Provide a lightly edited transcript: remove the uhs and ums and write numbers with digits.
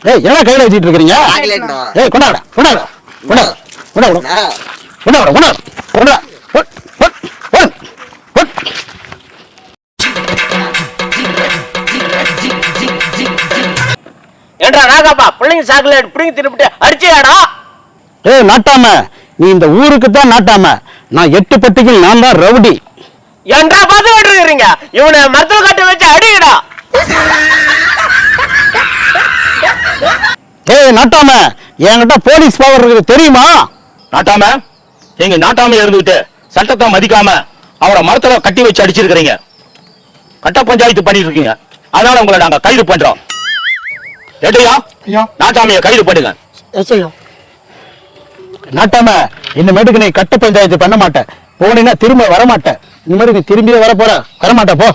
ஏய் என்ன கையில வச்சிட்டு இருக்கீங்க? ஏய் கொண்டாடா கொண்டாடா கொண்டாடா கொண்டாடா கொண்டாடா கொண்டாடா கொண்டாடா ஏண்டா ராகாப்பா பிள்ளைங்க சாக்லேட் பிடிங்கி திருப்பிட்டு அடிச்சியாடா? ஏய் நாட்டாம, நீ இந்த ஊருக்கு தான் நாட்டாம. நான் 8 பட்டிக்கு நான் தான் ரவுடி. ஏண்டா பார்த்து விட்டுருக்கீங்க? இவனை மருத்துவ கட்ட வச்சு அடிக்கடா. ஏய் நாட்டாம, என்கிட்ட போலீஸ் பவர் இருக்குது தெரியுமா? நாட்டாம, நீங்க நாட்டாம இருந்துகிட்டு சட்டத்தை மதிக்காம அவரை மரத்துல கட்டி வச்சு அடிச்சிருக்கிறீங்க. கட்ட பஞ்சாயத்து பண்ணிட்டு இருக்கீங்க. அதனால உங்களை நாங்க கைது பண்றோம். ஏட்டையா, நாட்டாமைய கைது பண்ணுங்க. நாட்டாம, இனிமேட்டுக்கு நீ கட்ட பஞ்சாயத்து பண்ண மாட்டேன். போனீங்கன்னா திரும்ப வரமாட்டேன். இந்த மாதிரி நீ திரும்பியே வர போற வரமாட்ட போ.